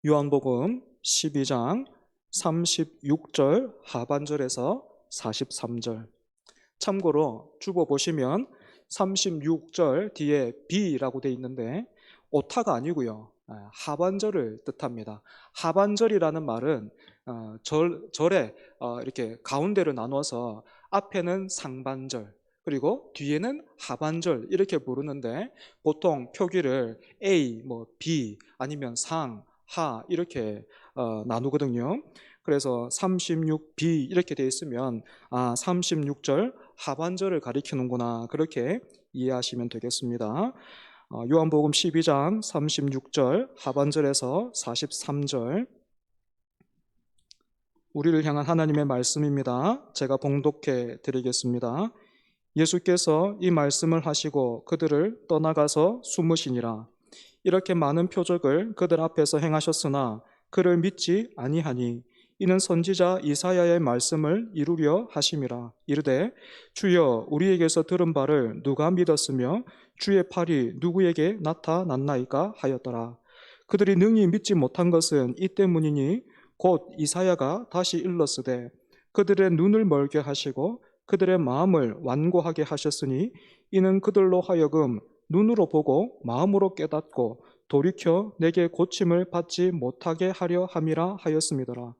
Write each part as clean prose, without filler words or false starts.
요한복음 12장 36절 하반절에서 43절. 참고로 주보 보시면 36절 뒤에 B라고 되어 있는데 오타가 아니고요. 하반절을 뜻합니다. 하반절이라는 말은 절에 이렇게 가운데로 나눠서 앞에는 상반절 그리고 뒤에는 하반절 이렇게 부르는데 보통 표기를 A, B 아니면 상, 하 이렇게 나누거든요. 그래서 36B 이렇게 되어 있으면 36절 하반절을 가리키는구나 그렇게 이해하시면 되겠습니다. 요한복음 12장 36절 하반절에서 43절 우리를 향한 하나님의 말씀입니다. 제가 봉독해 드리겠습니다. 예수께서 이 말씀을 하시고 그들을 떠나가서 숨으시니라. 이렇게 많은 표적을 그들 앞에서 행하셨으나 그를 믿지 아니하니 이는 선지자 이사야의 말씀을 이루려 하심이라. 이르되 주여 우리에게서 들은 바를 누가 믿었으며 주의 팔이 누구에게 나타났나이까 하였더라. 그들이 능히 믿지 못한 것은 이 때문이니 곧 이사야가 다시 일렀으되 그들의 눈을 멀게 하시고 그들의 마음을 완고하게 하셨으니 이는 그들로 하여금 눈으로 보고 마음으로 깨닫고 돌이켜 내게 고침을 받지 못하게 하려 함이라 하였음이더라.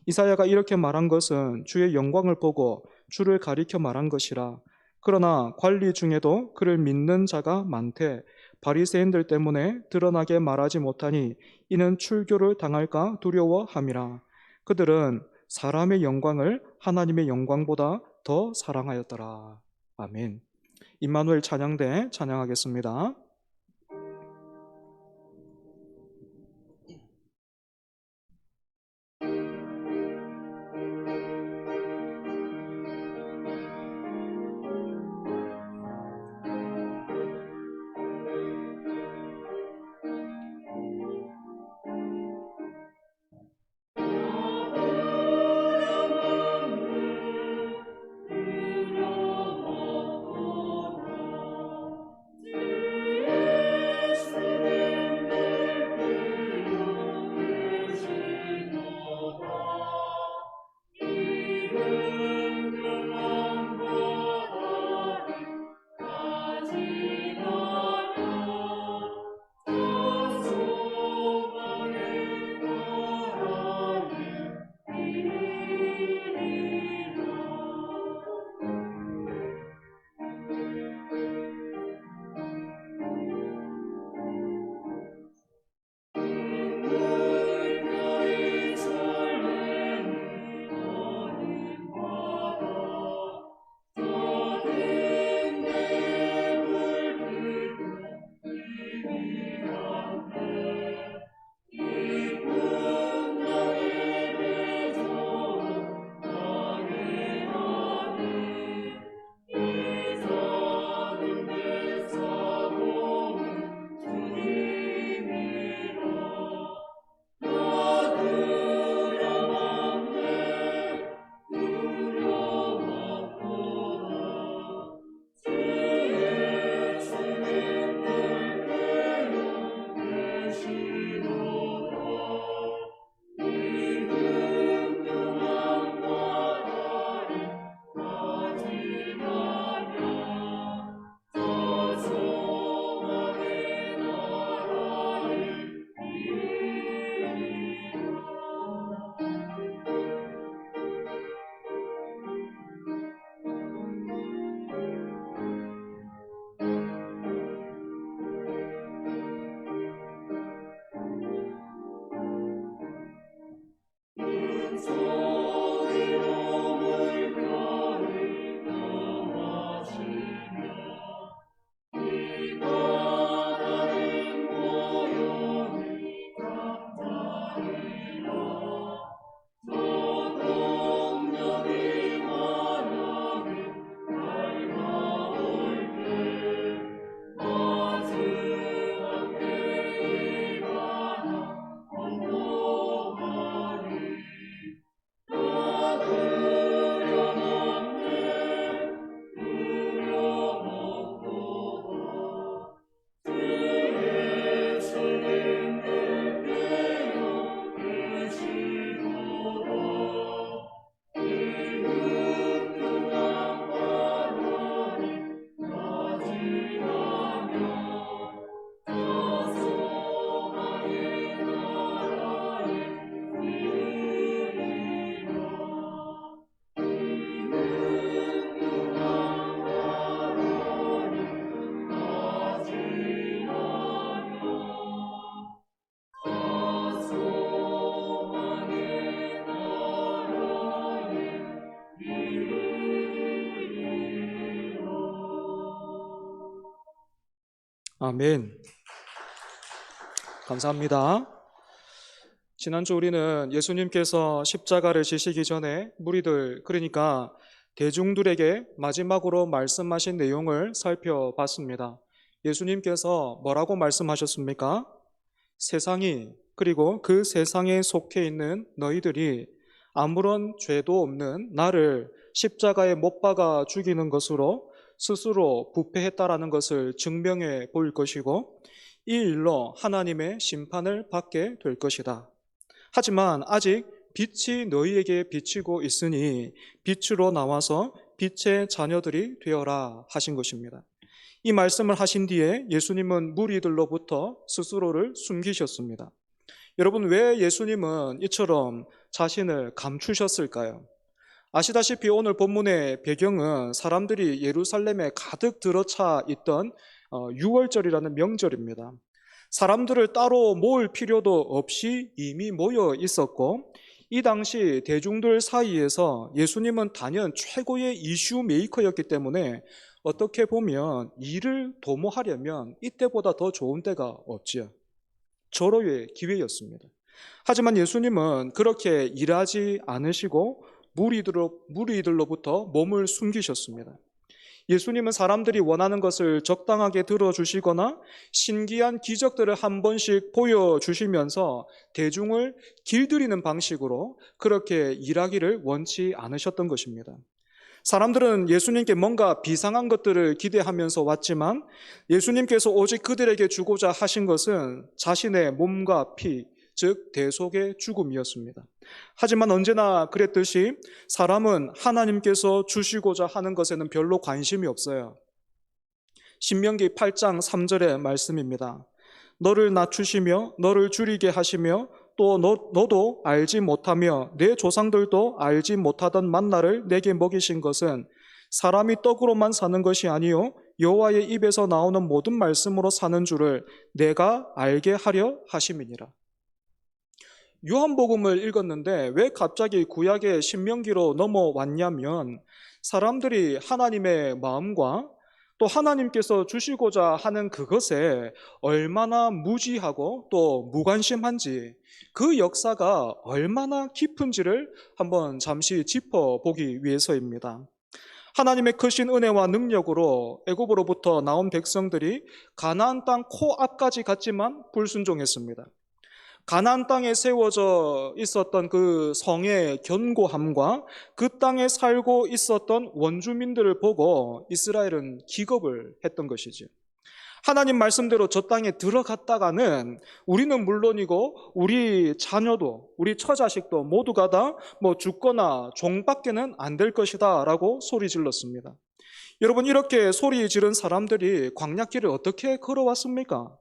이사야가 이렇게 말한 것은 주의 영광을 보고 주를 가리켜 말한 것이라. 그러나 관리 중에도 그를 믿는 자가 많되 바리새인들 때문에 드러나게 말하지 못하니 이는 출교를 당할까 두려워함이라. 그들은 사람의 영광을 하나님의 영광보다 더 사랑하였더라. 아멘. 임마누엘 찬양대 찬양하겠습니다. 주의 아멘. 감사합니다. 지난주 우리는 예수님께서 십자가를 지시기 전에 무리들, 그러니까 대중들에게 마지막으로 말씀하신 내용을 살펴봤습니다. 예수님께서 뭐라고 말씀하셨습니까? 세상이, 그리고 그 세상에 속해 있는 너희들이 아무런 죄도 없는 나를 십자가에 못 박아 죽이는 것으로 스스로 부패했다라는 것을 증명해 보일 것이고, 이 일로 하나님의 심판을 받게 될 것이다. 하지만 아직 빛이 너희에게 비치고 있으니 빛으로 나와서 빛의 자녀들이 되어라 하신 것입니다. 이 말씀을 하신 뒤에 예수님은 무리들로부터 스스로를 숨기셨습니다. 여러분, 왜 예수님은 이처럼 자신을 감추셨을까요? 아시다시피 오늘 본문의 배경은 사람들이 예루살렘에 가득 들어차 있던 유월절이라는 명절입니다. 사람들을 따로 모을 필요도 없이 이미 모여 있었고, 이 당시 대중들 사이에서 예수님은 단연 최고의 이슈 메이커였기 때문에 어떻게 보면 일을 도모하려면 이때보다 더 좋은 때가 없지요. 절호의 기회였습니다. 하지만 예수님은 그렇게 일하지 않으시고 무리들로부터 몸을 숨기셨습니다. 예수님은 사람들이 원하는 것을 적당하게 들어주시거나 신기한 기적들을 한 번씩 보여주시면서 대중을 길들이는 방식으로 그렇게 일하기를 원치 않으셨던 것입니다. 사람들은 예수님께 뭔가 비상한 것들을 기대하면서 왔지만 예수님께서 오직 그들에게 주고자 하신 것은 자신의 몸과 피, 즉 대속의 죽음이었습니다. 하지만 언제나 그랬듯이 사람은 하나님께서 주시고자 하는 것에는 별로 관심이 없어요. 신명기 8장 3절의 말씀입니다. 너를 낮추시며 너를 줄이게 하시며 또 너도 알지 못하며 내 조상들도 알지 못하던 만나를 내게 먹이신 것은 사람이 떡으로만 사는 것이 아니요 여호와의 입에서 나오는 모든 말씀으로 사는 줄을 내가 알게 하려 하심이니라. 요한복음을 읽었는데 왜 갑자기 구약의 신명기로 넘어왔냐면 사람들이 하나님의 마음과 또 하나님께서 주시고자 하는 그것에 얼마나 무지하고 또 무관심한지, 그 역사가 얼마나 깊은지를 한번 잠시 짚어보기 위해서입니다. 하나님의 크신 은혜와 능력으로 애굽으로부터 나온 백성들이 가나안 땅 코앞까지 갔지만 불순종했습니다. 가나안 땅에 세워져 있었던 그 성의 견고함과 그 땅에 살고 있었던 원주민들을 보고 이스라엘은 기겁을 했던 것이죠. 하나님 말씀대로 저 땅에 들어갔다가는 우리는 물론이고 우리 자녀도 우리 처자식도 모두가 다 죽거나 종밖에는 안 될 것이다 라고 소리 질렀습니다. 여러분, 이렇게 소리 지른 사람들이 광야길을 어떻게 걸어왔습니까?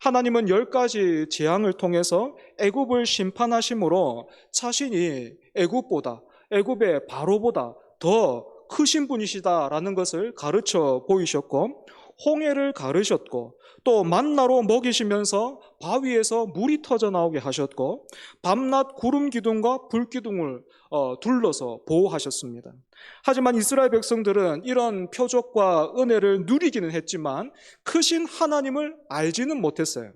하나님은 10가지 재앙을 통해서 애굽을 심판하심으로 자신이 애굽의 바로보다 더 크신 분이시다라는 것을 가르쳐 보이셨고, 홍해를 가르셨고, 또 만나로 먹이시면서 바위에서 물이 터져 나오게 하셨고, 밤낮 구름 기둥과 불 기둥을 둘러서 보호하셨습니다. 하지만 이스라엘 백성들은 이런 표적과 은혜를 누리기는 했지만 크신 하나님을 알지는 못했어요.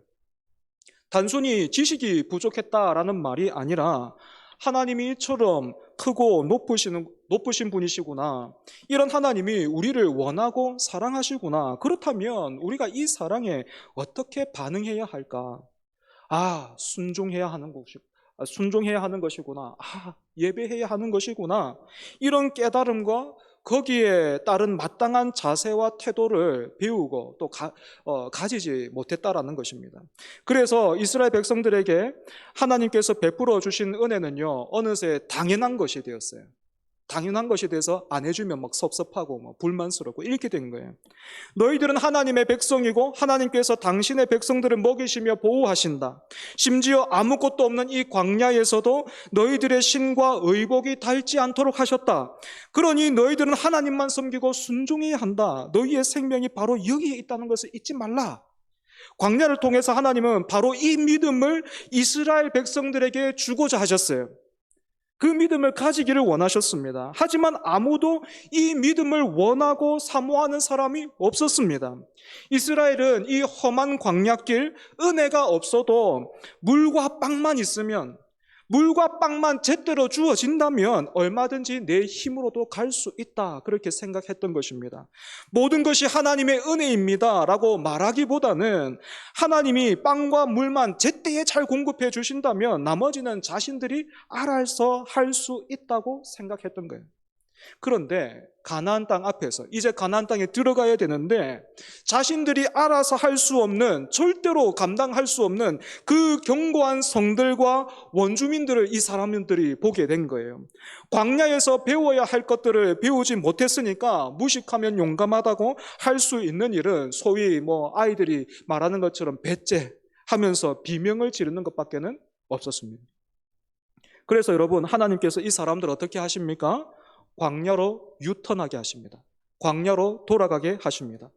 단순히 지식이 부족했다라는 말이 아니라 하나님이 이처럼 크고 높으신 분이시구나, 이런 하나님이 우리를 원하고 사랑하시구나, 그렇다면 우리가 이 사랑에 어떻게 반응해야 할까? 순종해야 하는 것이구나. 예배해야 하는 것이구나. 이런 깨달음과 거기에 따른 마땅한 자세와 태도를 배우고 또 가지지 못했다라는 것입니다. 그래서 이스라엘 백성들에게 하나님께서 베풀어 주신 은혜는요, 어느새 당연한 것이 되었어요. 당연한 것이 돼서 안 해주면 섭섭하고 불만스럽고 이렇게 된 거예요. 너희들은 하나님의 백성이고 하나님께서 당신의 백성들을 먹이시며 보호하신다. 심지어 아무것도 없는 이 광야에서도 너희들의 신과 의복이 닳지 않도록 하셨다. 그러니 너희들은 하나님만 섬기고 순종해야 한다. 너희의 생명이 바로 여기에 있다는 것을 잊지 말라. 광야를 통해서 하나님은 바로 이 믿음을 이스라엘 백성들에게 주고자 하셨어요. 그 믿음을 가지기를 원하셨습니다. 하지만 아무도 이 믿음을 원하고 사모하는 사람이 없었습니다. 이스라엘은 이 험한 광야길, 은혜가 없어도 물과 빵만 있으면, 물과 빵만 제대로 주어진다면 얼마든지 내 힘으로도 갈 수 있다, 그렇게 생각했던 것입니다. 모든 것이 하나님의 은혜입니다 라고 말하기보다는 하나님이 빵과 물만 제때에 잘 공급해 주신다면 나머지는 자신들이 알아서 할 수 있다고 생각했던 거예요. 그런데 가나안 땅 앞에서 이제 가나안 땅에 들어가야 되는데 자신들이 알아서 할 수 없는, 절대로 감당할 수 없는 그 견고한 성들과 원주민들을 이 사람들이 보게 된 거예요. 광야에서 배워야 할 것들을 배우지 못했으니까 무식하면 용감하다고 할 수 있는 일은 소위 아이들이 말하는 것처럼 배째 하면서 비명을 지르는 것밖에는 없었습니다. 그래서 여러분, 하나님께서 이 사람들 어떻게 하십니까? 광야로 유턴하게 하십니다. 광야로 돌아가게 하십니다.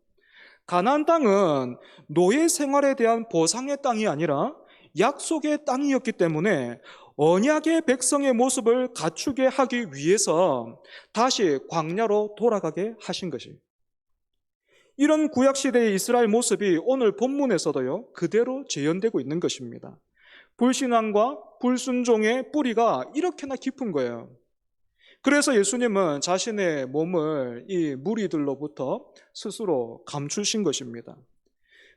가나안 땅은 노예 생활에 대한 보상의 땅이 아니라 약속의 땅이었기 때문에 언약의 백성의 모습을 갖추게 하기 위해서 다시 광야로 돌아가게 하신 것이에요. 이런 구약시대의 이스라엘 모습이 오늘 본문에서도요, 그대로 재현되고 있는 것입니다. 불신앙과 불순종의 뿌리가 이렇게나 깊은 거예요. 그래서 예수님은 자신의 몸을 이 무리들로부터 스스로 감추신 것입니다.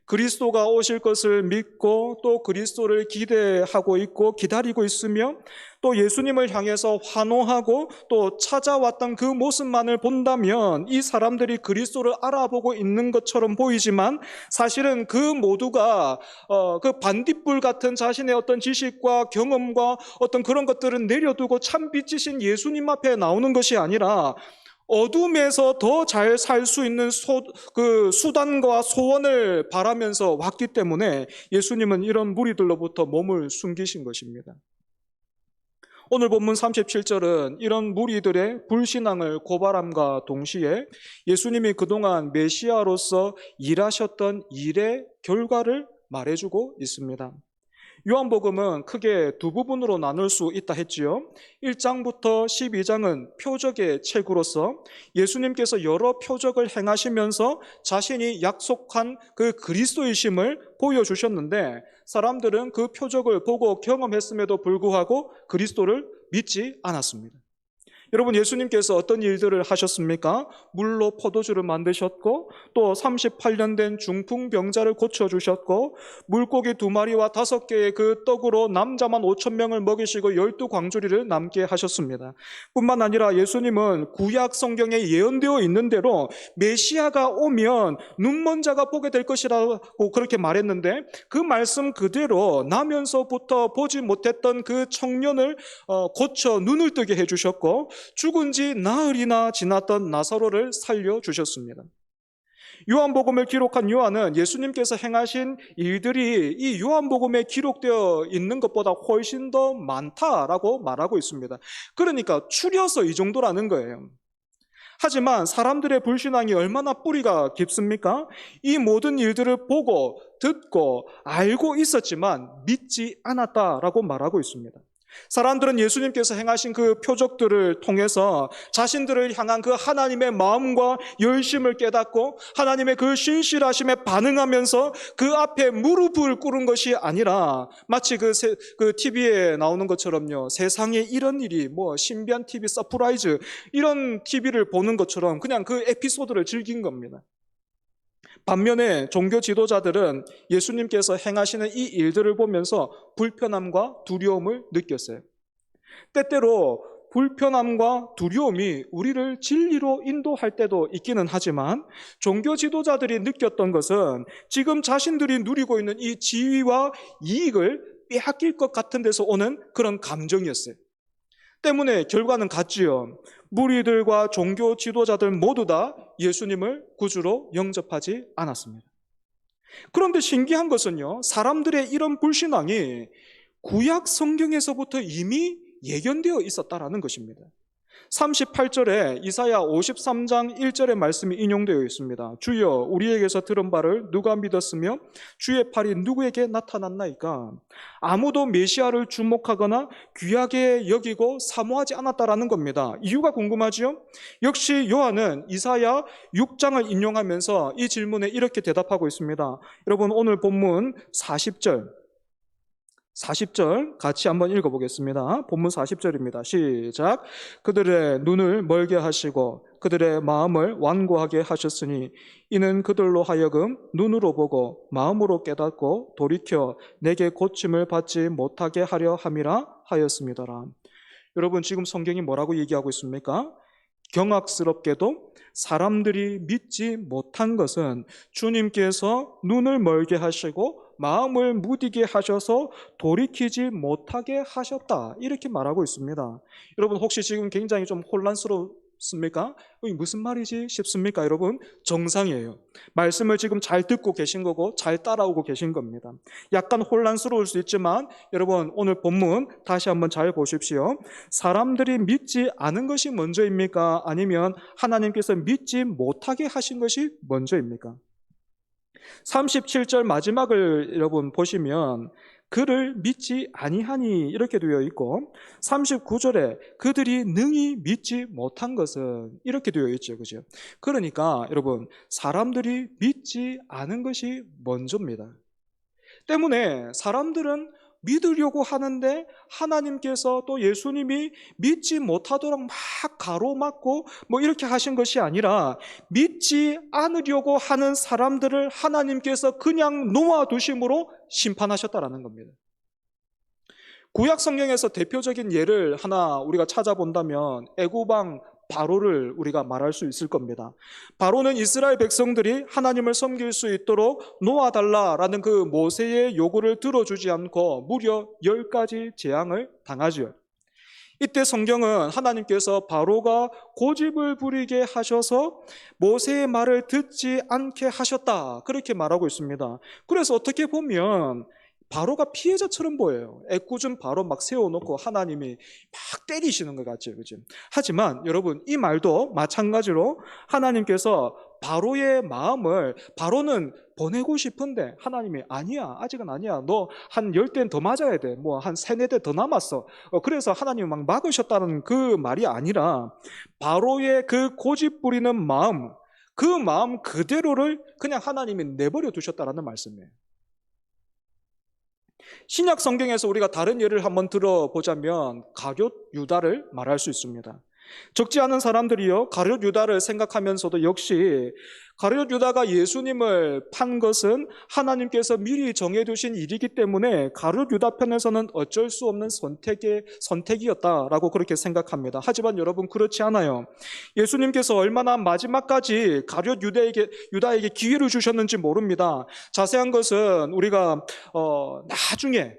그리스도가 오실 것을 믿고 또 그리스도를 기대하고 있고 기다리고 있으며 또 예수님을 향해서 환호하고 또 찾아왔던 그 모습만을 본다면 이 사람들이 그리스도를 알아보고 있는 것처럼 보이지만 사실은 그 모두가 그 반딧불 같은 자신의 어떤 지식과 경험과 어떤 그런 것들은 내려두고 참 빛이신 예수님 앞에 나오는 것이 아니라 어둠에서 더 잘 살 수 있는 그 수단과 소원을 바라면서 왔기 때문에 예수님은 이런 무리들로부터 몸을 숨기신 것입니다. 오늘 본문 37절은 이런 무리들의 불신앙을 고발함과 동시에 예수님이 그동안 메시아로서 일하셨던 일의 결과를 말해주고 있습니다. 요한복음은 크게 두 부분으로 나눌 수 있다 했지요. 1장부터 12장은 표적의 책으로서 예수님께서 여러 표적을 행하시면서 자신이 약속한 그 그리스도이심을 보여주셨는데 사람들은 그 표적을 보고 경험했음에도 불구하고 그리스도를 믿지 않았습니다. 여러분, 예수님께서 어떤 일들을 하셨습니까? 물로 포도주를 만드셨고 또 38년 된 중풍병자를 고쳐주셨고 물고기 2마리와 5개의 그 떡으로 남자만 5,000명을 먹이시고 12광주리를 남게 하셨습니다. 뿐만 아니라 예수님은 구약 성경에 예언되어 있는 대로 메시아가 오면 눈먼 자가 보게 될 것이라고 그렇게 말했는데 그 말씀 그대로 나면서부터 보지 못했던 그 청년을 고쳐 눈을 뜨게 해주셨고 죽은 지 나흘이나 지났던 나사로를 살려주셨습니다. 요한복음을 기록한 요한은 예수님께서 행하신 일들이 이 요한복음에 기록되어 있는 것보다 훨씬 더 많다라고 말하고 있습니다. 그러니까 추려서 이 정도라는 거예요. 하지만 사람들의 불신앙이 얼마나 뿌리가 깊습니까? 이 모든 일들을 보고 듣고 알고 있었지만 믿지 않았다라고 말하고 있습니다. 사람들은 예수님께서 행하신 그 표적들을 통해서 자신들을 향한 그 하나님의 마음과 열심을 깨닫고 하나님의 그 신실하심에 반응하면서 그 앞에 무릎을 꿇은 것이 아니라 마치 그 TV에 나오는 것처럼요, 세상에 이런 일이 신비한 TV 서프라이즈 이런 TV를 보는 것처럼 그냥 그 에피소드를 즐긴 겁니다. 반면에 종교 지도자들은 예수님께서 행하시는 이 일들을 보면서 불편함과 두려움을 느꼈어요. 때때로 불편함과 두려움이 우리를 진리로 인도할 때도 있기는 하지만 종교 지도자들이 느꼈던 것은 지금 자신들이 누리고 있는 이 지위와 이익을 빼앗길 것 같은 데서 오는 그런 감정이었어요. 때문에 결과는 같지요. 무리들과 종교 지도자들 모두 다 예수님을 구주로 영접하지 않았습니다. 그런데 신기한 것은요, 사람들의 이런 불신앙이 구약 성경에서부터 이미 예견되어 있었다라는 것입니다. 38절에 이사야 53장 1절의 말씀이 인용되어 있습니다. 주여 우리에게서 들은 바를 누가 믿었으며 주의 팔이 누구에게 나타났나이까. 아무도 메시아를 주목하거나 귀하게 여기고 사모하지 않았다라는 겁니다. 이유가 궁금하지요? 역시 요한은 이사야 6장을 인용하면서 이 질문에 이렇게 대답하고 있습니다. 여러분 오늘 본문 40절 같이 한번 읽어보겠습니다. 본문 40절입니다. 시작. 그들의 눈을 멀게 하시고 그들의 마음을 완고하게 하셨으니 이는 그들로 하여금 눈으로 보고 마음으로 깨닫고 돌이켜 내게 고침을 받지 못하게 하려 함이라 하였습니다라. 여러분 지금 성경이 뭐라고 얘기하고 있습니까? 경악스럽게도 사람들이 믿지 못한 것은 주님께서 눈을 멀게 하시고 마음을 무디게 하셔서 돌이키지 못하게 하셨다, 이렇게 말하고 있습니다. 여러분 혹시 지금 굉장히 좀 혼란스럽습니까? 무슨 말이지 싶습니까? 여러분 정상이에요. 말씀을 지금 잘 듣고 계신 거고 잘 따라오고 계신 겁니다. 약간 혼란스러울 수 있지만 여러분 오늘 본문 다시 한번 잘 보십시오. 사람들이 믿지 않은 것이 먼저입니까? 아니면 하나님께서 믿지 못하게 하신 것이 먼저입니까? 37절 마지막을 여러분 보시면 그를 믿지 아니하니 이렇게 되어 있고 39절에 그들이 능히 믿지 못한 것은 이렇게 되어 있죠. 그죠? 그러니까 여러분 사람들이 믿지 않은 것이 먼저입니다. 때문에 사람들은 믿으려고 하는데 하나님께서 또 예수님이 믿지 못하도록 막 가로막고 뭐 이렇게 하신 것이 아니라 믿지 않으려고 하는 사람들을 하나님께서 그냥 놓아두심으로 심판하셨다라는 겁니다. 구약 성경에서 대표적인 예를 하나 우리가 찾아본다면 애굽왕 바로를 우리가 말할 수 있을 겁니다. 바로는 이스라엘 백성들이 하나님을 섬길 수 있도록 놓아달라라는 그 모세의 요구를 들어주지 않고 무려 10가지 재앙을 당하죠. 이때 성경은 하나님께서 바로가 고집을 부리게 하셔서 모세의 말을 듣지 않게 하셨다, 그렇게 말하고 있습니다. 그래서 어떻게 보면 바로가 피해자처럼 보여요. 애꿎은 바로 막 세워놓고 하나님이 막 때리시는 것 같죠, 그죠? 하지만 여러분 이 말도 마찬가지로 하나님께서 바로의 마음을, 바로는 보내고 싶은데 하나님이 아니야, 아직은 아니야, 너 한 10대는 더 맞아야 돼, 뭐 한 3-4대 더 남았어. 그래서 하나님이 막 막으셨다는 그 말이 아니라 바로의 그 고집 부리는 마음, 그 마음 그대로를 그냥 하나님이 내버려 두셨다라는 말씀이에요. 신약 성경에서 우리가 다른 예를 한번 들어보자면 가룟 유다를 말할 수 있습니다. 적지 않은 사람들이요 가룟 유다를 생각하면서도 역시 가룟 유다가 예수님을 판 것은 하나님께서 미리 정해두신 일이기 때문에 가룟 유다 편에서는 어쩔 수 없는 선택이었다라고 그렇게 생각합니다. 하지만 여러분 그렇지 않아요. 예수님께서 얼마나 마지막까지 가룟 유다에게 기회를 주셨는지 모릅니다. 자세한 것은 우리가 나중에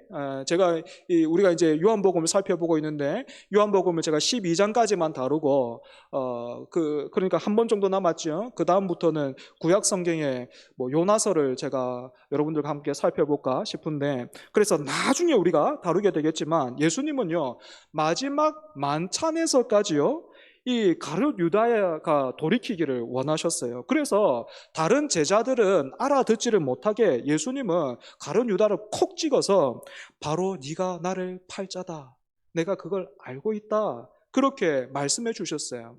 우리가 이제 요한복음을 살펴보고 있는데 요한복음을 제가 12장까지만 다루고 그러니까 한 번 정도 남았죠. 그 다음부터는 구약 성경의 요나서를 제가 여러분들과 함께 살펴볼까 싶은데, 그래서 나중에 우리가 다루게 되겠지만 예수님은요 마지막 만찬에서까지요 이 가룟 유다가 돌이키기를 원하셨어요. 그래서 다른 제자들은 알아듣지를 못하게 예수님은 가룟 유다를 콕 찍어서 바로 네가 나를 팔 자다, 내가 그걸 알고 있다, 그렇게 말씀해 주셨어요.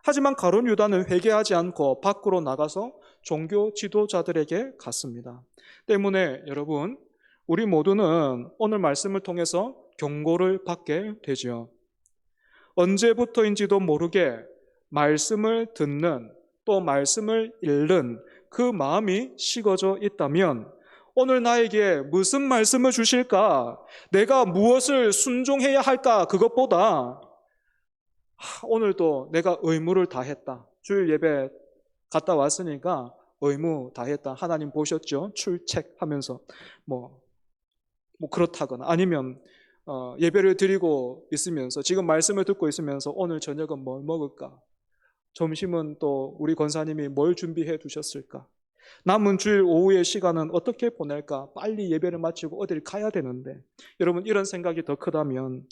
하지만 가룟 유다는 회개하지 않고 밖으로 나가서 종교 지도자들에게 갔습니다. 때문에 여러분 우리 모두는 오늘 말씀을 통해서 경고를 받게 되죠. 언제부터인지도 모르게 말씀을 듣는, 또 말씀을 읽는 그 마음이 식어져 있다면 오늘 나에게 무슨 말씀을 주실까, 내가 무엇을 순종해야 할까, 그것보다 오늘도 내가 의무를 다했다, 주일 예배 갔다 왔으니까 의무 다했다, 하나님 보셨죠, 출첵하면서 뭐 그렇다거나, 아니면 예배를 드리고 있으면서 지금 말씀을 듣고 있으면서 오늘 저녁은 뭘 먹을까, 점심은 또 우리 권사님이 뭘 준비해 두셨을까, 남은 주일 오후의 시간은 어떻게 보낼까? 빨리 예배를 마치고 어딜 가야 되는데, 여러분 이런 생각이 더 크다면,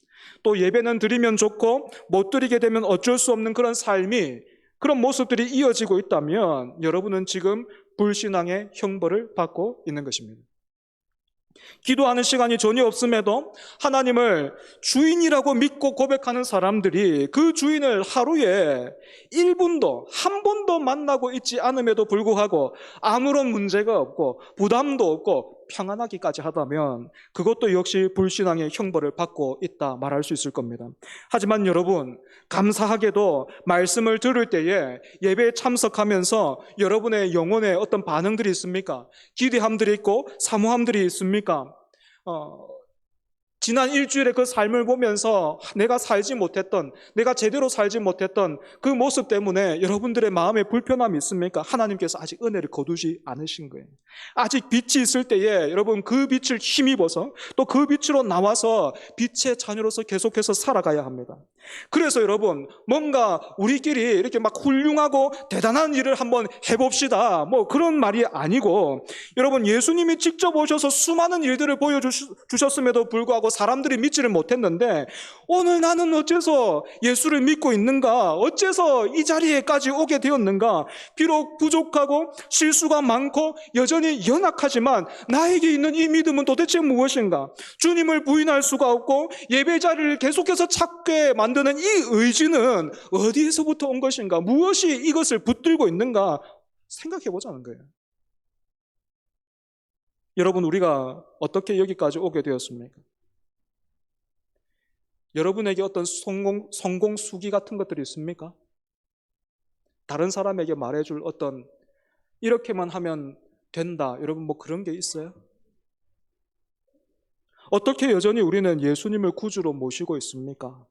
또 예배는 드리면 좋고 못 드리게 되면 어쩔 수 없는 그런 삶이, 그런 모습들이 이어지고 있다면 여러분은 지금 불신앙의 형벌을 받고 있는 것입니다. 기도하는 시간이 전혀 없음에도 하나님을 주인이라고 믿고 고백하는 사람들이 그 주인을 하루에 1분도 한 번도 만나고 있지 않음에도 불구하고 아무런 문제가 없고 부담도 없고 평안하기까지 하다면 그것도 역시 불신앙의 형벌을 받고 있다 말할 수 있을 겁니다. 하지만 여러분, 감사하게도 말씀을 들을 때에 예배에 참석하면서 여러분의 영혼에 어떤 반응들이 있습니까? 기대함들이 있고 사모함들이 있습니까? 지난 일주일에 그 삶을 보면서 내가 살지 못했던, 내가 제대로 살지 못했던 그 모습 때문에 여러분들의 마음에 불편함이 있습니까? 하나님께서 아직 은혜를 거두지 않으신 거예요. 아직 빛이 있을 때에 여러분 그 빛을 힘입어서 또 그 빛으로 나와서 빛의 자녀로서 계속해서 살아가야 합니다. 그래서 여러분, 뭔가 우리끼리 이렇게 막 훌륭하고 대단한 일을 한번 해봅시다, 뭐 그런 말이 아니고, 여러분 예수님이 직접 오셔서 수많은 일들을 보여주셨음에도 불구하고 사람들이 믿지를 못했는데, 오늘 나는 어째서 예수를 믿고 있는가? 어째서 이 자리에까지 오게 되었는가? 비록 부족하고 실수가 많고 여전히 연약하지만 나에게 있는 이 믿음은 도대체 무엇인가? 주님을 부인할 수가 없고 예배 자리를 계속해서 찾게 만드는 이 의지는 어디에서부터 온 것인가? 무엇이 이것을 붙들고 있는가? 생각해 보자는 거예요. 여러분, 우리가 어떻게 여기까지 오게 되었습니까? 여러분에게 어떤 성공 수기 같은 것들이 있습니까? 다른 사람에게 말해줄 어떤 이렇게만 하면 된다, 여러분 뭐 그런 게 있어요? 어떻게 여전히 우리는 예수님을 구주로 모시고 있습니까?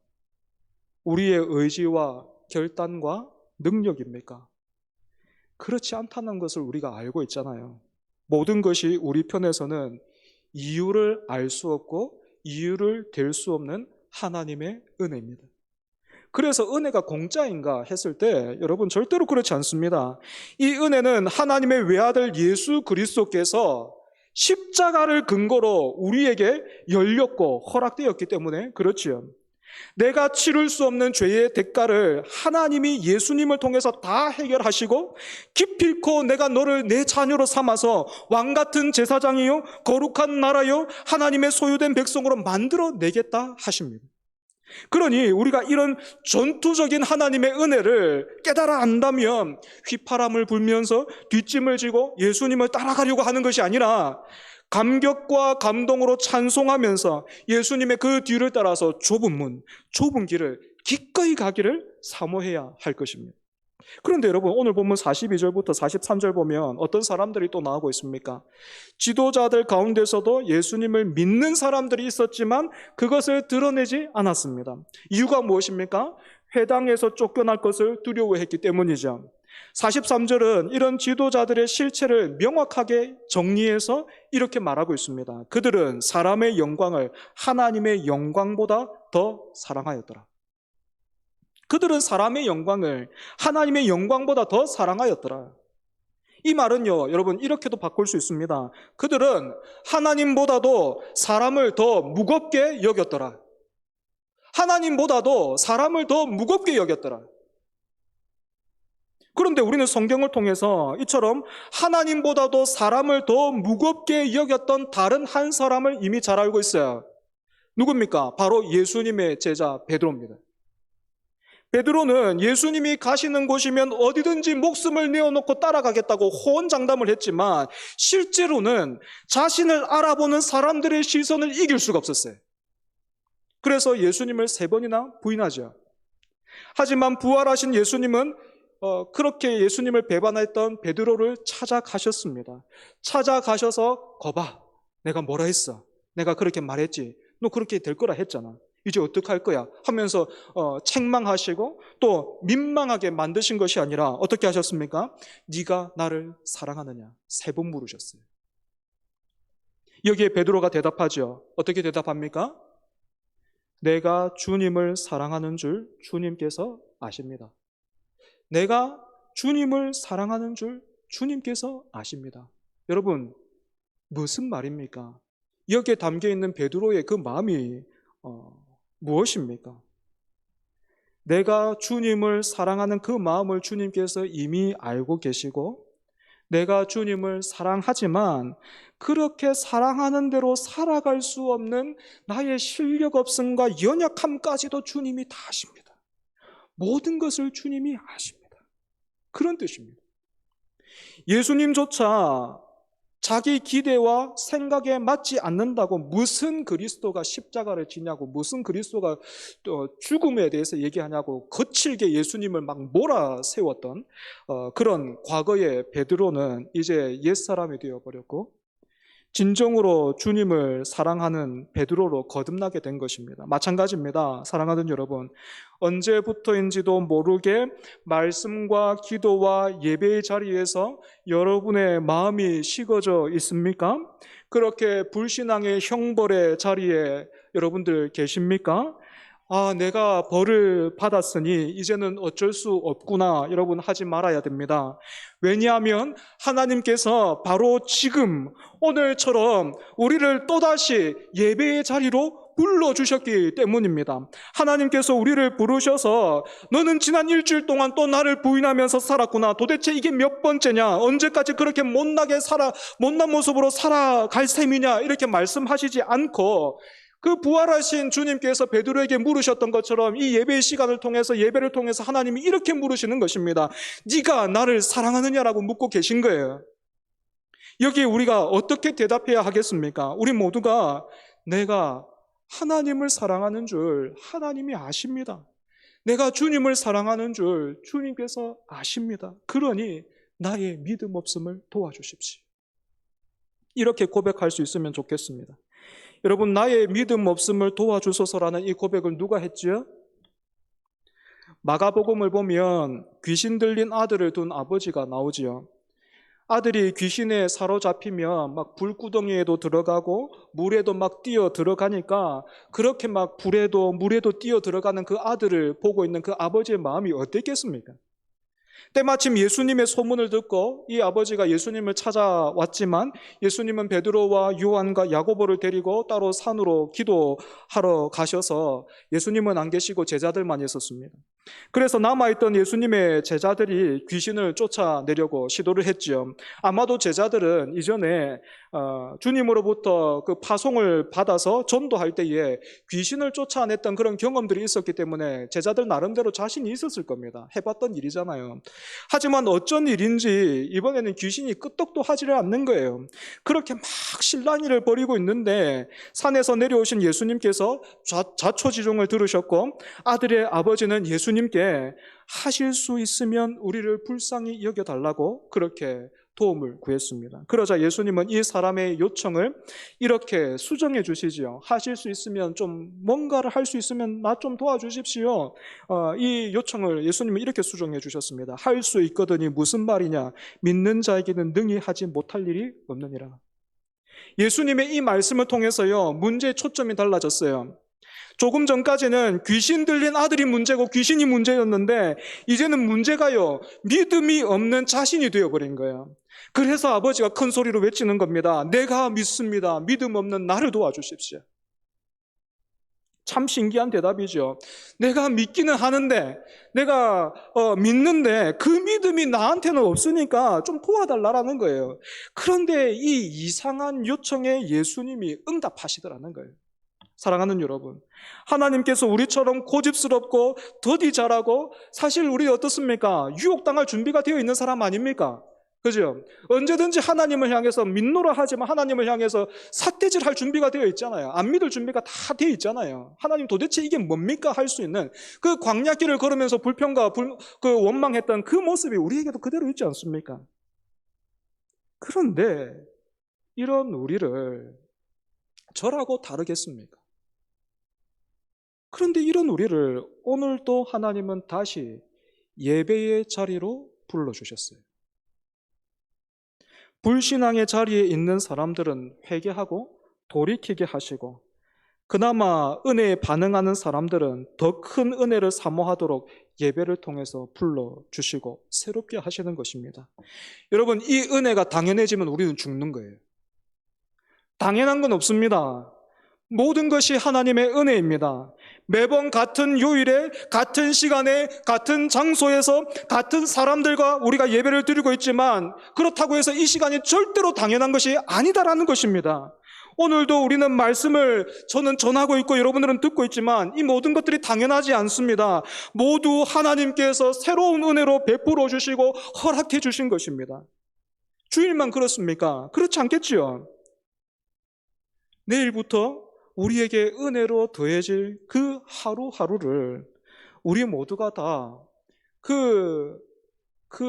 우리의 의지와 결단과 능력입니까? 그렇지 않다는 것을 우리가 알고 있잖아요. 모든 것이 우리 편에서는 이유를 알 수 없고 이유를 댈 수 없는 하나님의 은혜입니다. 그래서 은혜가 공짜인가 했을 때 여러분 절대로 그렇지 않습니다. 이 은혜는 하나님의 외아들 예수 그리스도께서 십자가를 근거로 우리에게 열렸고 허락되었기 때문에 그렇지요. 내가 치를 수 없는 죄의 대가를 하나님이 예수님을 통해서 다 해결하시고 기필코 내가 너를 내 자녀로 삼아서 왕같은 제사장이요 거룩한 나라요 하나님의 소유된 백성으로 만들어내겠다 하십니다. 그러니 우리가 이런 전투적인 하나님의 은혜를 깨달아 안다면 휘파람을 불면서 뒷짐을 지고 예수님을 따라가려고 하는 것이 아니라 감격과 감동으로 찬송하면서 예수님의 그 뒤를 따라서 좁은 문, 좁은 길을 기꺼이 가기를 사모해야 할 것입니다. 그런데 여러분, 오늘 본문 42절부터 43절 보면 어떤 사람들이 또 나오고 있습니까? 지도자들 가운데서도 예수님을 믿는 사람들이 있었지만 그것을 드러내지 않았습니다. 이유가 무엇입니까? 회당에서 쫓겨날 것을 두려워했기 때문이죠. 43절은 이런 지도자들의 실체를 명확하게 정리해서 이렇게 말하고 있습니다. 그들은 사람의 영광을 하나님의 영광보다 더 사랑하였더라. 그들은 사람의 영광을 하나님의 영광보다 더 사랑하였더라. 이 말은요, 여러분 이렇게도 바꿀 수 있습니다. 그들은 하나님보다도 사람을 더 무겁게 여겼더라. 하나님보다도 사람을 더 무겁게 여겼더라. 그런데 우리는 성경을 통해서 이처럼 하나님보다도 사람을 더 무겁게 여겼던 다른 한 사람을 이미 잘 알고 있어요. 누굽니까? 바로 예수님의 제자 베드로입니다. 베드로는 예수님이 가시는 곳이면 어디든지 목숨을 내어놓고 따라가겠다고 호언장담을 했지만 실제로는 자신을 알아보는 사람들의 시선을 이길 수가 없었어요. 그래서 예수님을 3번이나 부인하죠. 하지만 부활하신 예수님은 그렇게 예수님을 배반했던 베드로를 찾아가셨습니다. 찾아가셔서 거봐, 내가 뭐라 했어? 내가 그렇게 말했지. 너 그렇게 될 거라 했잖아. 이제 어떡할 거야? 하면서 책망하시고 또 민망하게 만드신 것이 아니라 어떻게 하셨습니까? 네가 나를 사랑하느냐? 3번 물으셨어요. 여기에 베드로가 대답하죠. 어떻게 대답합니까? 내가 주님을 사랑하는 줄 주님께서 아십니다. 내가 주님을 사랑하는 줄 주님께서 아십니다. 여러분, 무슨 말입니까? 여기에 담겨 있는 베드로의 그 마음이 무엇입니까? 내가 주님을 사랑하는 그 마음을 주님께서 이미 알고 계시고, 내가 주님을 사랑하지만 그렇게 사랑하는 대로 살아갈 수 없는 나의 실력 없음과 연약함까지도 주님이 다 아십니다. 모든 것을 주님이 아십니다. 그런 뜻입니다. 예수님조차 자기 기대와 생각에 맞지 않는다고 무슨 그리스도가 십자가를 지냐고, 무슨 그리스도가 또 죽음에 대해서 얘기하냐고 거칠게 예수님을 막 몰아세웠던 그런 과거의 베드로는 이제 옛사람이 되어버렸고, 진정으로 주님을 사랑하는 베드로로 거듭나게 된 것입니다. 마찬가지입니다. 사랑하는 여러분, 언제부터인지도 모르게 말씀과 기도와 예배의 자리에서 여러분의 마음이 식어져 있습니까? 그렇게 불신앙의 형벌의 자리에 여러분들 계십니까? 내가 벌을 받았으니 이제는 어쩔 수 없구나, 여러분 하지 말아야 됩니다. 왜냐하면 하나님께서 바로 지금 오늘처럼 우리를 또다시 예배의 자리로 불러주셨기 때문입니다. 하나님께서 우리를 부르셔서 너는 지난 일주일 동안 또 나를 부인하면서 살았구나. 도대체 이게 몇 번째냐? 언제까지 그렇게 못난 모습으로 살아갈 셈이냐? 이렇게 말씀하시지 않고, 그 부활하신 주님께서 베드로에게 물으셨던 것처럼 이 예배의 시간을 통해서, 예배를 통해서 하나님이 이렇게 물으시는 것입니다. 네가 나를 사랑하느냐라고 묻고 계신 거예요. 여기에 우리가 어떻게 대답해야 하겠습니까? 우리 모두가 내가 하나님을 사랑하는 줄 하나님이 아십니다. 내가 주님을 사랑하는 줄 주님께서 아십니다. 그러니 나의 믿음 없음을 도와주십시오. 이렇게 고백할 수 있으면 좋겠습니다. 여러분, 나의 믿음 없음을 도와주소서라는 이 고백을 누가 했지요? 마가복음을 보면 귀신 들린 아들을 둔 아버지가 나오지요. 아들이 귀신에 사로잡히면 막 불구덩이에도 들어가고 물에도 막 뛰어 들어가니까, 그렇게 막 불에도 물에도 뛰어 들어가는 그 아들을 보고 있는 그 아버지의 마음이 어땠겠습니까? 때마침 예수님의 소문을 듣고 이 아버지가 예수님을 찾아왔지만, 예수님은 베드로와 요한과 야고보를 데리고 따로 산으로 기도하러 가셔서 예수님은 안 계시고 제자들만 있었습니다. 그래서 남아있던 예수님의 제자들이 귀신을 쫓아내려고 시도를 했지요. 아마도 제자들은 이전에 주님으로부터 그 파송을 받아서 전도할 때에 귀신을 쫓아냈던 그런 경험들이 있었기 때문에 제자들 나름대로 자신이 있었을 겁니다. 해봤던 일이잖아요. 하지만 어쩐 일인지 이번에는 귀신이 끄떡도 하지를 않는 거예요. 그렇게 막 실랑이를 벌이고 있는데 산에서 내려오신 예수님께서 자초지종을 들으셨고, 아들의 아버지는 예수님께 하실 수 있으면 우리를 불쌍히 여겨달라고 그렇게 도움을 구했습니다. 그러자 예수님은 이 사람의 요청을 이렇게 수정해 주시지요. 하실 수 있으면, 좀 뭔가를 할 수 있으면 나 좀 도와주십시오. 이 요청을 예수님은 이렇게 수정해 주셨습니다. 할 수 있거든이 무슨 말이냐? 믿는 자에게는 능히 하지 못할 일이 없느니라. 예수님의 이 말씀을 통해서요, 문제의 초점이 달라졌어요. 조금 전까지는 귀신 들린 아들이 문제고 귀신이 문제였는데, 이제는 문제가요, 믿음이 없는 자신이 되어버린 거예요. 그래서 아버지가 큰 소리로 외치는 겁니다. 내가 믿습니다. 믿음 없는 나를 도와주십시오. 참 신기한 대답이죠. 내가 믿기는 하는데, 내가 믿는데 그 믿음이 나한테는 없으니까 좀 도와달라는 거예요. 그런데 이 이상한 요청에 예수님이 응답하시더라는 거예요. 사랑하는 여러분, 하나님께서 우리처럼 고집스럽고 더디 잘하고, 사실 우리 어떻습니까? 유혹당할 준비가 되어 있는 사람 아닙니까? 그죠? 언제든지 하나님을 향해서 민노라 하지만 하나님을 향해서 삿대질할 준비가 되어 있잖아요. 안 믿을 준비가 다 되어 있잖아요. 하나님 도대체 이게 뭡니까? 할 수 있는 그 광야길을 걸으면서 불평과 그 원망했던 그 모습이 우리에게도 그대로 있지 않습니까? 그런데 이런 우리를 저라고 다르겠습니까? 그런데 이런 우리를 오늘도 하나님은 다시 예배의 자리로 불러주셨어요. 불신앙의 자리에 있는 사람들은 회개하고 돌이키게 하시고, 그나마 은혜에 반응하는 사람들은 더 큰 은혜를 사모하도록 예배를 통해서 불러주시고 새롭게 하시는 것입니다. 여러분, 이 은혜가 당연해지면 우리는 죽는 거예요. 당연한 건 없습니다. 모든 것이 하나님의 은혜입니다. 매번 같은 요일에, 같은 시간에, 같은 장소에서, 같은 사람들과 우리가 예배를 드리고 있지만 그렇다고 해서 이 시간이 절대로 당연한 것이 아니다라는 것입니다. 오늘도 우리는 말씀을 저는 전하고 있고 여러분들은 듣고 있지만 이 모든 것들이 당연하지 않습니다. 모두 하나님께서 새로운 은혜로 베풀어 주시고 허락해 주신 것입니다. 주일만 그렇습니까? 그렇지 않겠지요? 내일부터 우리에게 은혜로 더해질 그 하루하루를 우리 모두가 다 그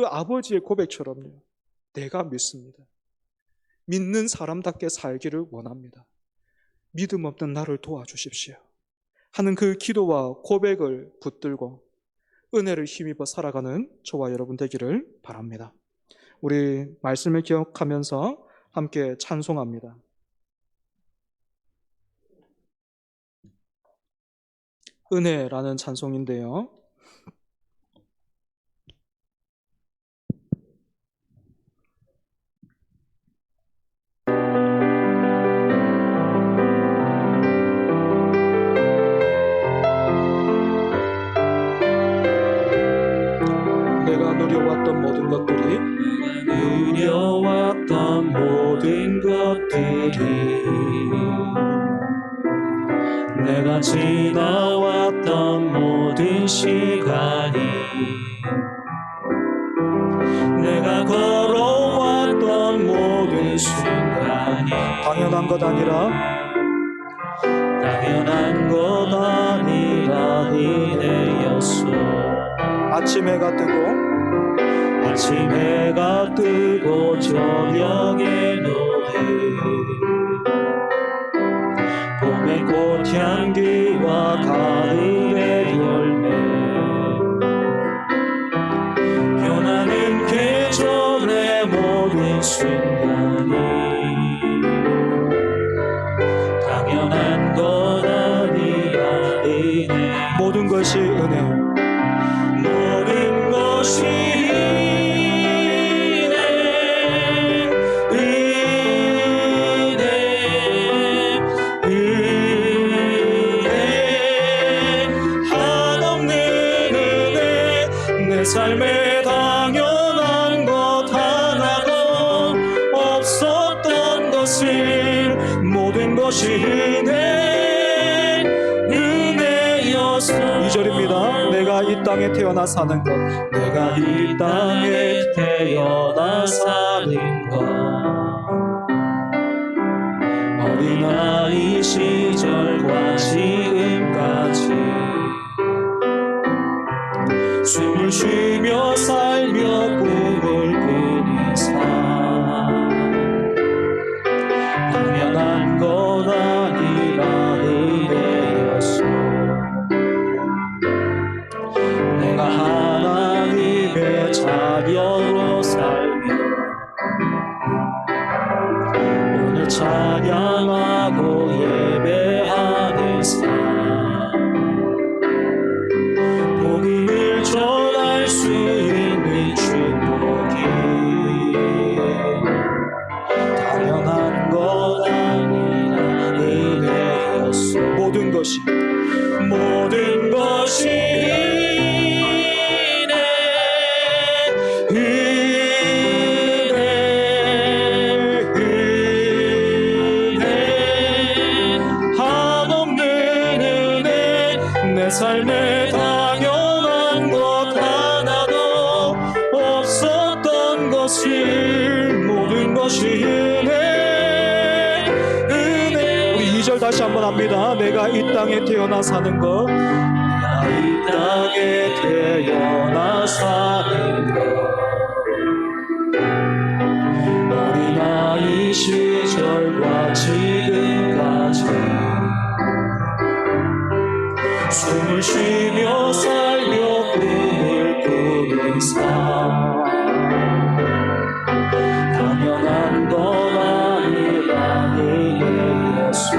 아버지의 고백처럼요, 내가 믿습니다. 믿는 사람답게 살기를 원합니다. 믿음 없는 나를 도와주십시오 하는 그 기도와 고백을 붙들고 은혜를 힘입어 살아가는 저와 여러분 되기를 바랍니다. 우리 말씀을 기억하면서 함께 찬송합니다. 은혜라는 찬송인데요, 내가 누려왔던 모든 것들이 내가 지나왔던 모든 시간이, 내가 걸어왔던 모든 순간이 당연한 것 아니라 은혜였소. 아침 해가 뜨고 저녁에 노을, 봄의 꽃향기와 가을의 열매, 변하는 계절의 모든 순간이 당연한 것 아니라 은혜. 모든 것이 은혜, 모든 것이 삶에 당연한 것 하나도 없었던 것을 모든 것이 은혜였어. 2절입니다. 내가 이 땅에 태어나 사는 것, 내가 이 땅에 태어나 사는 것, 어린아이 시절과 지금까지 숨을 쉬며 살며 꿈을 꾸는 삶, 당연한 건 아니라 은혜였소. 내가 하나님의 자녀로 살며 오늘 찬양하고 예배하는 삶, 복음을 전할 수 있는 축복이 당연한 것 아니라 은혜였소. 모든 것이 내 삶에 당연한 것 하나도 없었던 것을 모든 것이 은혜. 우리 2절 다시 한번 합니다. 내가 이 땅에 태어나 사는 것, 내가 이 땅에 태어나 사는 것, 어린아이 시절과 지금까지 숨을 쉬며 살며 꿈을 꾸는 삶, 당연한 건 아니라 은혜였소.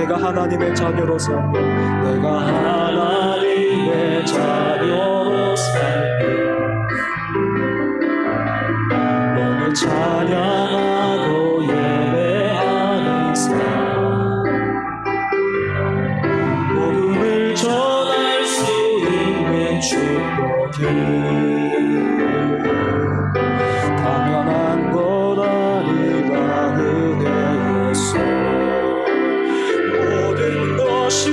내가 하나님의 자녀로서 내가 하나님의 자녀로 살며 너를 찬양하고 예배하는 삶 복음을 전할 수 있는 축복이 당연한 것 아니라 은혜였어 모든 것이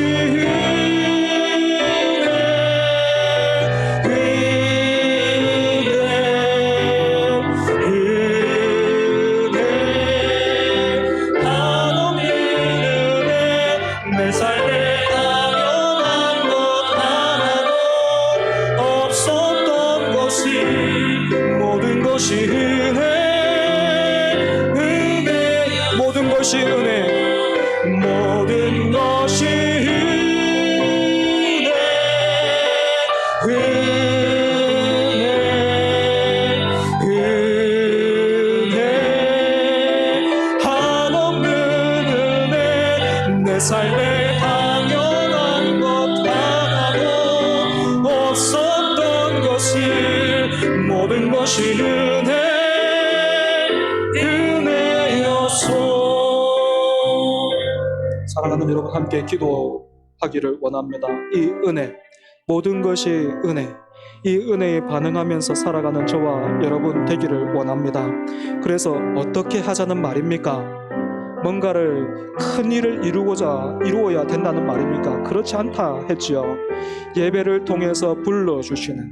한없는 은혜 내 삶에 당연한 것 하나도 없었던 것이 모든 것이 모든 것이 모든 것이 한없는 은혜 내 삶에 당연한 것 하나도 없었던 것이 모든 것이 은혜였소. 사랑하는 여러분, 함께 기도하기를 원합니다. 이 은혜, 모든 것이 은혜, 이 은혜에 반응하면서 살아가는 저와 여러분 되기를 원합니다. 그래서 어떻게 하자는 말입니까? 뭔가를 큰 일을 이루어야 된다는 말입니까? 그렇지 않다 했지요. 예배를 통해서 불러주시는,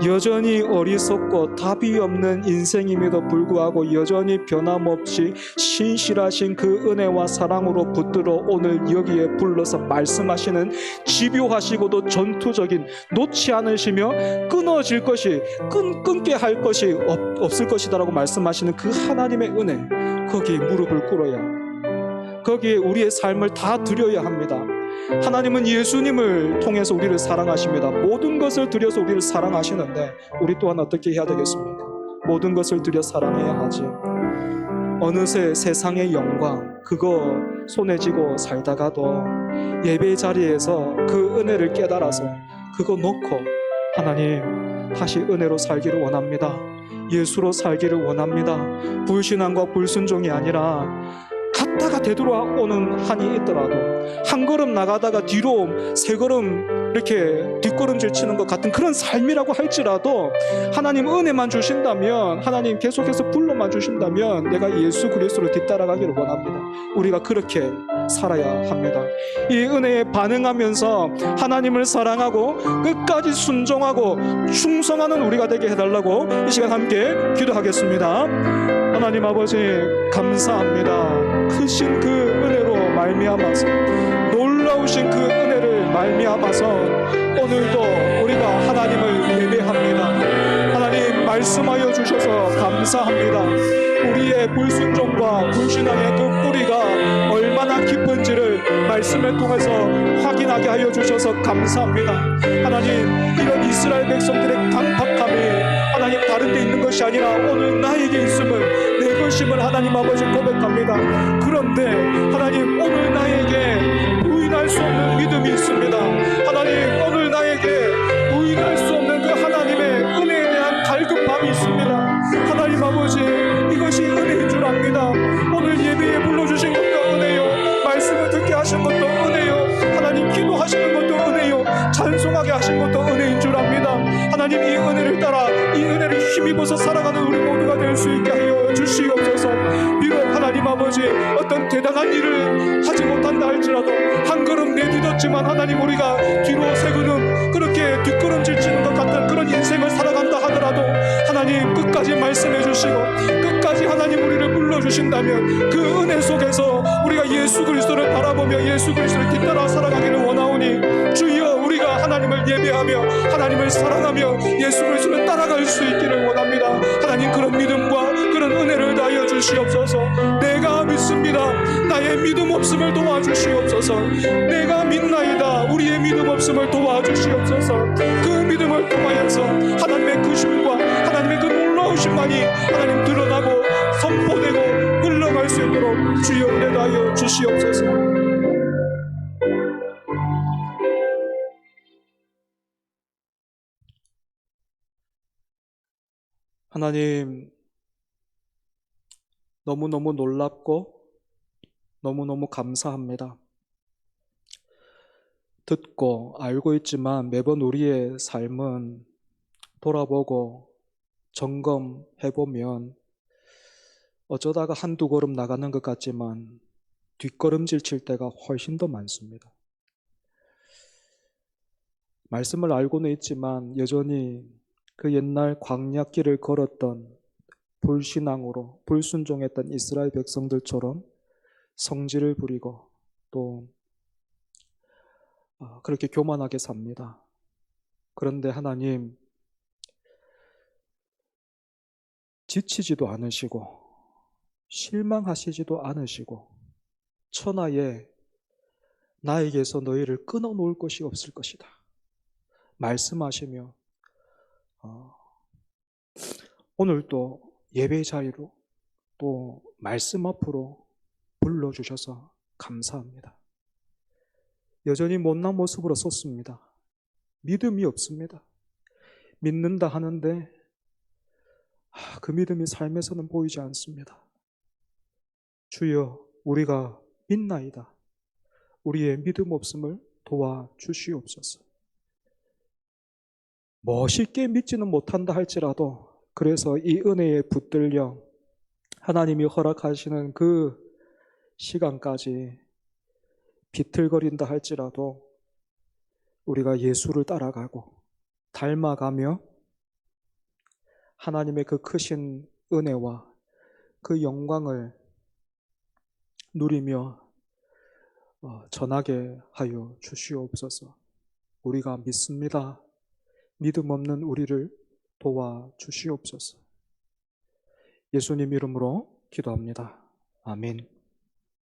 여전히 어리석고 답이 없는 인생임에도 불구하고 여전히 변함없이 신실하신 그 은혜와 사랑으로 붙들어 오늘 여기에 불러서 말씀하시는 집요하시고도 전투적인, 놓지 않으시며 끊어질 것이 끊게 할 것이 없을 것이다라고 말씀하시는 그 하나님의 은혜, 거기에 무릎을 꿇어야, 거기에 우리의 삶을 다 드려야 합니다. 하나님은 예수님을 통해서 우리를 사랑하십니다. 모든 것을 드려서 우리를 사랑하시는데 우리 또한 어떻게 해야 되겠습니까? 모든 것을 드려 사랑해야 하지. 어느새 세상의 영광 그거 손에 쥐고 살다가도 예배 자리에서 그 은혜를 깨달아서 그거 놓고 하나님 다시 은혜로 살기를 원합니다. 예수로 살기를 원합니다. 불신앙과 불순종이 아니라 갔다가 되돌아오는 한이 있더라도 한 걸음 나가다가 뒤로 세 걸음 이렇게 뒷걸음질 치는 것 같은 그런 삶이라고 할지라도 하나님 은혜만 주신다면, 하나님 계속해서 불러만 주신다면 내가 예수 그리스도를 뒤따라가기를 원합니다. 우리가 그렇게 살아야 합니다. 이 은혜에 반응하면서 하나님을 사랑하고 끝까지 순종하고 충성하는 우리가 되게 해달라고 이 시간 함께 기도하겠습니다. 하나님 아버지 감사합니다. 크신 그 은혜로 말미암아서, 놀라우신 그 은혜를 말미암아서 오늘도 우리가 하나님을 예배합니다. 하나님 말씀하여 주셔서 감사합니다. 우리의 불순종과 불신앙의 그 뿌리가 얼마나 깊은지를 말씀을 통해서 확인하게 하여 주셔서 감사합니다. 하나님, 이런 이스라엘 백성들의 강팍함이 하나님 다른 데 있는 것이 아니라 오늘 나에게 있음을, 내 것임을 하나님 아버지 고백합니다. 그런데 하나님, 오늘 나에게 부인할 수 없는 믿음이 있습니다. 하나님, 오늘 나에게 부인할 수 없는 그 하나님의 은혜에 대한 갈급함이 있습니다. 하나님 아버지, 이것이 은혜인 줄 압니다. 오늘 예배에 불러주신 것도 은혜요, 말씀을 듣게 하신 것도 은혜요, 하나님 기도하시는 것도 은혜요, 찬송하게 하신 것도 은혜인 줄 압니다. 하나님, 이 은혜를 따라 이 은혜를 힘입어서 살아가는 우리 모두가 될 수 있게 하여 주시옵소서. 비록 하나님 아버지 어떤 대단한 일을 하지 못한다 할지라도 한 걸음 내딛었지만 하나님, 우리가 뒤로 세 걸음 그렇게 뒷걸음질 치는 것 같은 그런 인생을 살아간다 하더라도 하나님 끝까지 말씀해 주시고 끝까지 하나님 우리를 불러주신다면 그 은혜 속에서 우리가 예수 그리스도를 바라보며 예수 그리스도를 뒤따라 살아가기를 원하오니, 주여 우리가 하나님을 예배하며 하나님을 사랑하며 예수 그리스도를 따라갈 수 있기를 원합니다. 하나님, 그런 믿음과 그런 은혜를 다하여 주시옵소서. 내가 믿습니다. 나의 믿음 없음을 도와주시옵소서. 내가 믿나이다. 우리의 믿음 없음을 도와주시옵소서. 그 믿음을 통하여서 하나님의 크심과 하나님의 그 놀라우심만이 하나님 드러나고 선포되고 흘러갈 수 있도록 주여 은혜 다하여 주시옵소서. 하나님, 너무너무 놀랍고 너무너무 감사합니다. 듣고 알고 있지만 매번 우리의 삶은 돌아보고 점검해보면 어쩌다가 한두 걸음 나가는 것 같지만 뒷걸음질 칠 때가 훨씬 더 많습니다. 말씀을 알고는 있지만 여전히 그 옛날 광야길을 걸었던 불신앙으로 불순종했던 이스라엘 백성들처럼 성질을 부리고 또 그렇게 교만하게 삽니다. 그런데 하나님, 지치지도 않으시고 실망하시지도 않으시고 천하에 나에게서 너희를 끊어놓을 것이 없을 것이다 말씀하시며 오늘도 예배 자리로 또 말씀 앞으로 불러주셔서 감사합니다. 여전히 못난 모습으로 섰습니다. 믿음이 없습니다. 믿는다 하는데 그 믿음이 삶에서는 보이지 않습니다. 주여, 우리가 믿나이다. 우리의 믿음 없음을 도와주시옵소서. 멋있게 믿지는 못한다 할지라도 그래서 이 은혜에 붙들려 하나님이 허락하시는 그 시간까지 비틀거린다 할지라도 우리가 예수를 따라가고 닮아가며 하나님의 그 크신 은혜와 그 영광을 누리며 전하게 하여 주시옵소서. 우리가 믿습니다. 믿음 없는 우리를 도와주시옵소서. 예수님 이름으로 기도합니다. 아멘.